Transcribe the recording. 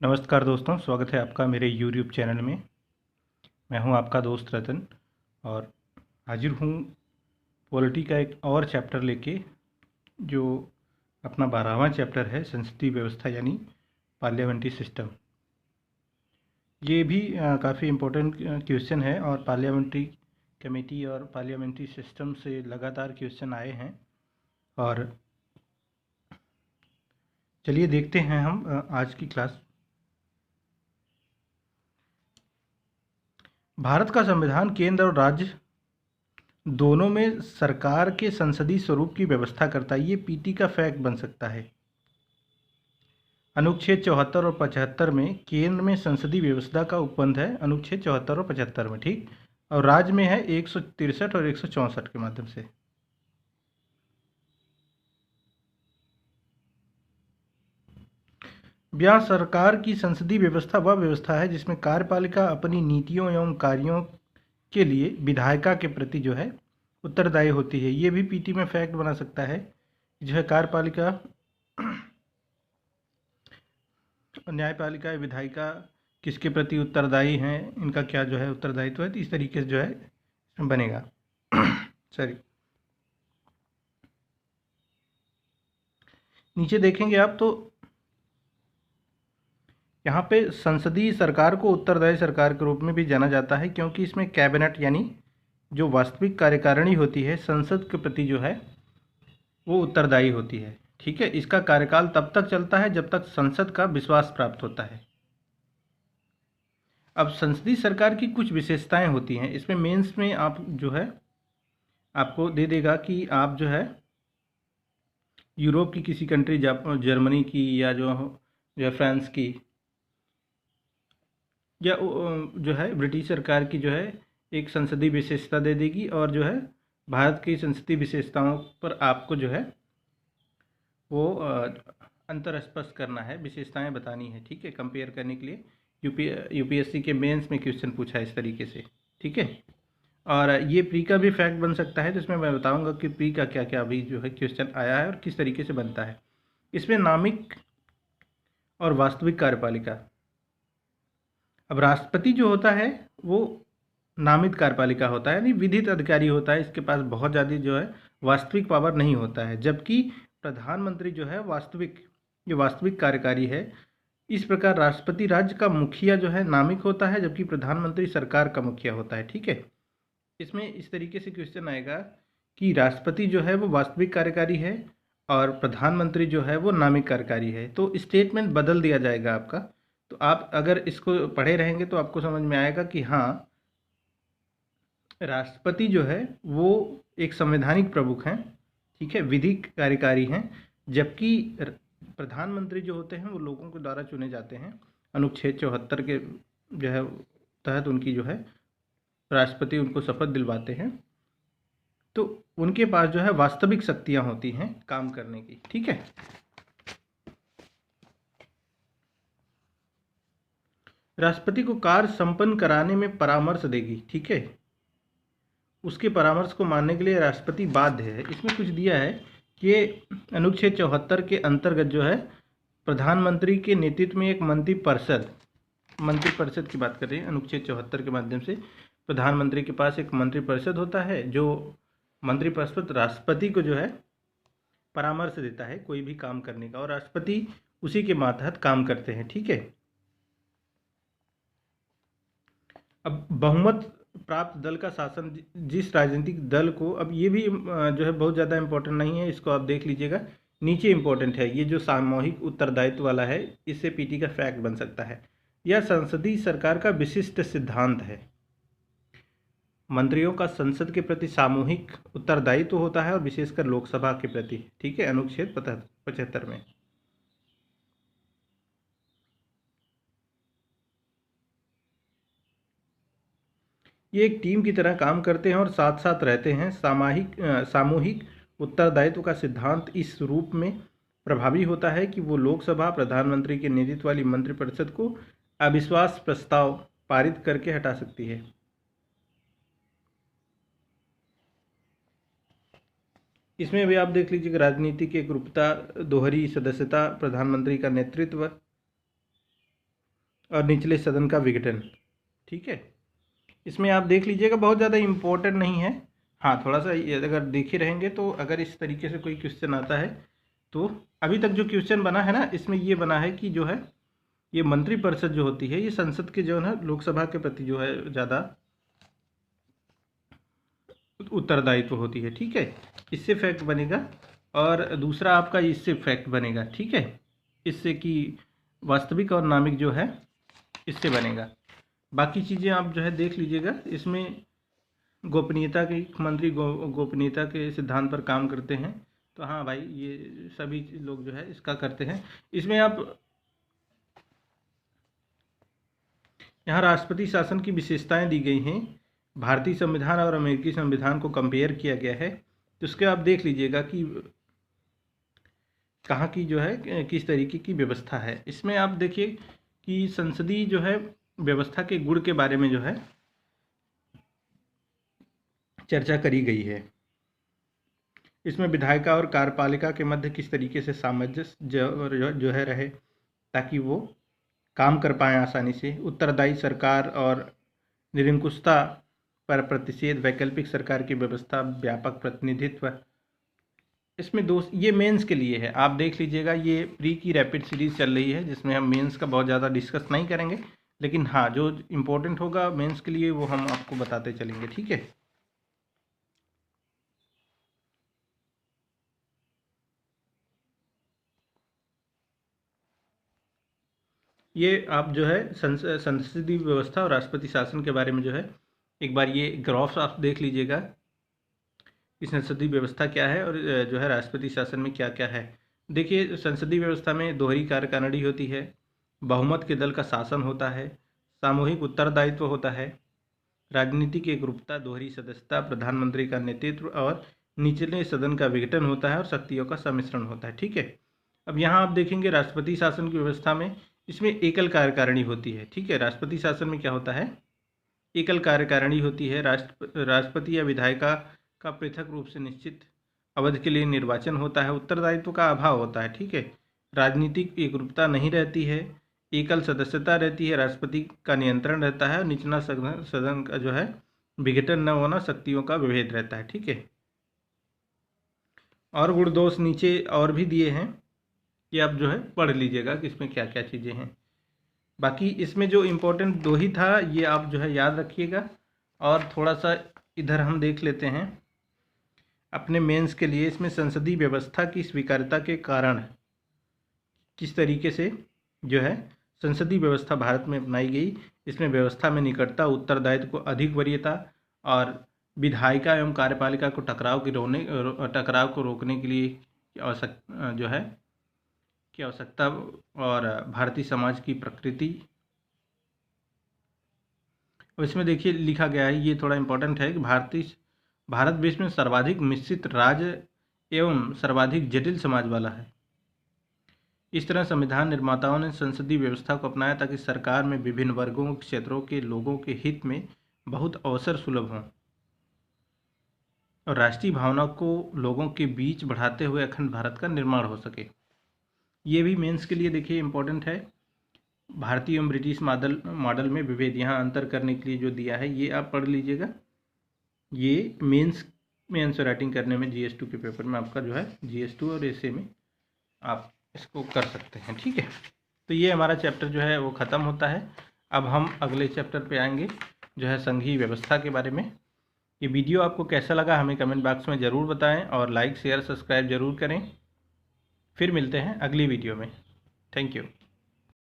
नमस्कार दोस्तों, स्वागत है आपका मेरे यूट्यूब चैनल में। मैं हूं आपका दोस्त रतन और हाजिर हूं पॉलिटी का एक और चैप्टर लेके, जो अपना 12वां चैप्टर है, संसदीय व्यवस्था यानी पार्लियामेंट्री सिस्टम। ये भी काफ़ी इम्पोर्टेंट क्वेश्चन है और पार्लियामेंट्री कमेटी और पार्लियामेंट्री सिस्टम से लगातार क्वेश्चन आए हैं। और चलिए देखते हैं हम आज की क्लास। भारत का संविधान केंद्र और राज्य दोनों में सरकार के संसदीय स्वरूप की व्यवस्था करता है। ये पीटी का फैक्ट बन सकता है। अनुच्छेद 74 और 75 में केंद्र में संसदीय व्यवस्था का उपबंध है, अनुच्छेद 74 और 75 में, ठीक। और राज्य में है 163 और 164 के माध्यम से। यहाँ सरकार की संसदीय व्यवस्था वह व्यवस्था है जिसमें कार्यपालिका अपनी नीतियों एवं कार्यों के लिए विधायिका के प्रति जो है उत्तरदायी होती है। ये भी पीटी में फैक्ट बना सकता है, जो है कार्यपालिका, न्यायपालिका, विधायिका किसके प्रति उत्तरदायी हैं, इनका क्या जो है उत्तरदायित्व है। तो इस तरीके से जो है बनेगा। सॉरी, नीचे देखेंगे आप तो यहाँ पे संसदीय सरकार को उत्तरदायी सरकार के रूप में भी जाना जाता है, क्योंकि इसमें कैबिनेट यानी जो वास्तविक कार्यकारिणी होती है संसद के प्रति जो है वो उत्तरदायी होती है। ठीक है, इसका कार्यकाल तब तक चलता है जब तक संसद का विश्वास प्राप्त होता है। अब संसदीय सरकार की कुछ विशेषताएं होती हैं। इसमें मेंस में आप जो है आपको दे देगा कि आप जो है यूरोप की किसी कंट्री, जर्मनी की या जो है फ्रांस की या जो है ब्रिटिश सरकार की जो है एक संसदीय विशेषता दे देगी, और जो है भारत की संसदीय विशेषताओं पर आपको जो है वो अंतर स्पष्ट करना है, विशेषताएं बतानी है। ठीक है, कंपेयर करने के लिए यूपीएससी के मेंस में क्वेश्चन पूछा है इस तरीके से। ठीक है, और ये प्री का भी फैक्ट बन सकता है, तो इसमें मैं बताऊंगा कि प्री का क्या क्या अभी जो है क्वेश्चन आया है और किस तरीके से बनता है। इसमें नामिक और वास्तविक कार्यपालिका। अब राष्ट्रपति जो होता है वो नामित कार्यपालिका होता है, यानी विधित अधिकारी होता है, इसके पास बहुत ज़्यादा जो है वास्तविक पावर नहीं होता है। जबकि प्रधानमंत्री जो है ये वास्तविक कार्यकारी है। इस प्रकार राष्ट्रपति राज्य का मुखिया जो है नामिक होता है, जबकि प्रधानमंत्री सरकार का मुखिया होता है। ठीक है, इसमें इस तरीके से क्वेश्चन आएगा कि राष्ट्रपति जो है वो वास्तविक कार्यकारी है और प्रधानमंत्री जो है वो नामिक कार्यकारी है। तो स्टेटमेंट बदल दिया जाएगा आपका। तो आप अगर इसको पढ़े रहेंगे तो आपको समझ में आएगा कि हाँ, राष्ट्रपति जो है वो एक संवैधानिक प्रमुख हैं, ठीक है, विधिक कार्यकारी हैं, जबकि प्रधानमंत्री जो होते हैं वो लोगों के द्वारा चुने जाते हैं। अनुच्छेद 74 के जो है तहत उनकी जो है राष्ट्रपति उनको शपथ दिलवाते हैं, तो उनके पास जो है वास्तविक शक्तियां होती हैं काम करने की। ठीक है, राष्ट्रपति को कार्य संपन्न कराने में परामर्श देगी। ठीक है, उसके परामर्श को मानने के लिए राष्ट्रपति बाध्य है। इसमें कुछ दिया है कि अनुच्छेद 74 के अंतर्गत जो है प्रधानमंत्री के नेतृत्व में एक मंत्रिपरिषद की बात कर रहे हैं। अनुच्छेद 74 के माध्यम से प्रधानमंत्री के पास एक मंत्रिपरिषद होता है, जो मंत्रिपरिषद राष्ट्रपति को जो है परामर्श देता है कोई भी काम करने का, और राष्ट्रपति उसी के मातहत काम करते हैं। ठीक है, अब बहुमत प्राप्त दल का शासन जिस राजनीतिक दल को, अब ये भी जो है बहुत ज़्यादा इंपॉर्टेंट नहीं है, इसको आप देख लीजिएगा, नीचे इंपॉर्टेंट है। ये जो सामूहिक उत्तरदायित्व वाला है, इससे पीटी का फैक्ट बन सकता है। यह संसदीय सरकार का विशिष्ट सिद्धांत है। मंत्रियों का संसद के प्रति सामूहिक उत्तरदायित्व होता है और विशेषकर लोकसभा के प्रति। ठीक है, अनुच्छेद 75 में। ये एक टीम की तरह काम करते हैं और साथ साथ रहते हैं। सामूहिक उत्तरदायित्व का सिद्धांत इस रूप में प्रभावी होता है कि वो लोकसभा प्रधानमंत्री के नेतृत्व वाली मंत्रिपरिषद को अविश्वास प्रस्ताव पारित करके हटा सकती है। इसमें भी आप देख लीजिए, राजनीति की एकरूपता, दोहरी सदस्यता, प्रधानमंत्री का नेतृत्व, और निचले सदन का विघटन। ठीक है, इसमें आप देख लीजिएगा, बहुत ज़्यादा इम्पोर्टेंट नहीं है। हाँ, थोड़ा सा ये अगर देखे रहेंगे तो अगर इस तरीके से कोई क्वेश्चन आता है तो अभी तक जो क्वेश्चन बना है ना, इसमें ये बना है कि जो है ये मंत्रिपरिषद जो होती है ये संसद के जो है लोकसभा के प्रति जो है ज़्यादा उत्तरदायित्व होती है। ठीक है, इससे फैक्ट बनेगा। और दूसरा आपका इससे फैक्ट बनेगा। ठीक है, इससे कि वास्तविक और नामिक जो है इससे बनेगा। बाकी चीज़ें आप जो है देख लीजिएगा। इसमें गोपनीयता के मंत्री गोपनीयता के सिद्धांत पर काम करते हैं। तो हाँ भाई, ये सभी लोग जो है इसका करते हैं। इसमें आप यहाँ राष्ट्रपति शासन की विशेषताएं दी गई हैं। भारतीय संविधान और अमेरिकी संविधान को कंपेयर किया गया है। तो उसके आप देख लीजिएगा कि कहाँ की जो है किस तरीके की व्यवस्था है। इसमें आप देखिए कि संसदीय जो है व्यवस्था के गुण के बारे में जो है चर्चा करी गई है। इसमें विधायिका और कार्यपालिका के मध्य किस तरीके से सामंजस्य जो है रहे, ताकि वो काम कर पाएँ आसानी से। उत्तरदायी सरकार और निरंकुशता पर प्रतिषेध, वैकल्पिक सरकार की व्यवस्था, व्यापक प्रतिनिधित्व। इसमें ये मेंस के लिए है, आप देख लीजिएगा। ये प्री की रैपिड सीरीज चल रही है जिसमें हम मेंस का बहुत ज़्यादा डिस्कस नहीं करेंगे, लेकिन हाँ जो इम्पोर्टेंट होगा मेंस के लिए वो हम आपको बताते चलेंगे। ठीक है, ये आप जो है संसदीय व्यवस्था और राष्ट्रपति शासन के बारे में जो है एक बार ये ग्राफ्स आप देख लीजिएगा कि संसदीय व्यवस्था क्या है और जो है राष्ट्रपति शासन में क्या क्या है। देखिए, संसदीय व्यवस्था में दोहरी कार्यकारिणी होती है, बहुमत के दल का शासन होता है, सामूहिक उत्तरदायित्व होता है, राजनीतिक एकरूपता, दोहरी सदस्यता, प्रधानमंत्री का नेतृत्व और निचले सदन का विघटन होता है और शक्तियों का सम्मिश्रण होता है। ठीक है, अब यहाँ आप देखेंगे राष्ट्रपति शासन की व्यवस्था में इसमें एकल कार्यकारिणी होती है। ठीक है, राष्ट्रपति शासन में क्या होता है, एकल कार्यकारिणी होती है। राष्ट्रपति या विधायिका का पृथक रूप से निश्चित अवधि के लिए निर्वाचन होता है। उत्तरदायित्व का अभाव होता है। ठीक है, राजनीतिक एकरूपता नहीं रहती है, एकल सदस्यता रहती है, राष्ट्रपति का नियंत्रण रहता है और निचला सदन का जो है विघटन न होना, शक्तियों का विभेद रहता है। ठीक है, और गुण दोष नीचे और भी दिए हैं कि आप जो है पढ़ लीजिएगा कि इसमें क्या क्या चीज़ें हैं। बाकी इसमें जो इम्पोर्टेंट दो ही था ये आप जो है याद रखिएगा। और थोड़ा सा इधर हम देख लेते हैं अपने मेंस के लिए। इसमें संसदीय व्यवस्था की स्वीकार्यता के कारण किस तरीके से जो है संसदीय व्यवस्था भारत में अपनाई गई। इसमें व्यवस्था में निकटता, उत्तरदायित्व को अधिक वरीयता और विधायिका एवं कार्यपालिका को टकराव को रोकने के लिए की आवश्यकता और भारतीय समाज की प्रकृति। और इसमें देखिए लिखा गया है, ये थोड़ा इम्पोर्टेंट है कि भारत विश्व में सर्वाधिक मिश्रित राज्य एवं सर्वाधिक जटिल समाज वाला है। इस तरह संविधान निर्माताओं ने संसदीय व्यवस्था को अपनाया ताकि सरकार में विभिन्न वर्गों क्षेत्रों के लोगों के हित में बहुत अवसर सुलभ हों और राष्ट्रीय भावना को लोगों के बीच बढ़ाते हुए अखंड भारत का निर्माण हो सके। ये भी मेंस के लिए देखिए इम्पोर्टेंट है। भारतीय एवं ब्रिटिश मॉडल में विभेद, यहाँ अंतर करने के लिए जो दिया है ये आप पढ़ लीजिएगा। ये मेंस में आंसर राइटिंग करने में GS2 के पेपर में आपका जो है GS2 और एसए में आप इसको कर सकते हैं। ठीक है, तो ये हमारा चैप्टर जो है वो ख़त्म होता है। अब हम अगले चैप्टर पे आएंगे जो है संघीय व्यवस्था के बारे में। ये वीडियो आपको कैसा लगा हमें कमेंट बॉक्स में ज़रूर बताएं और लाइक शेयर सब्सक्राइब ज़रूर करें। फिर मिलते हैं अगली वीडियो में। Thank you.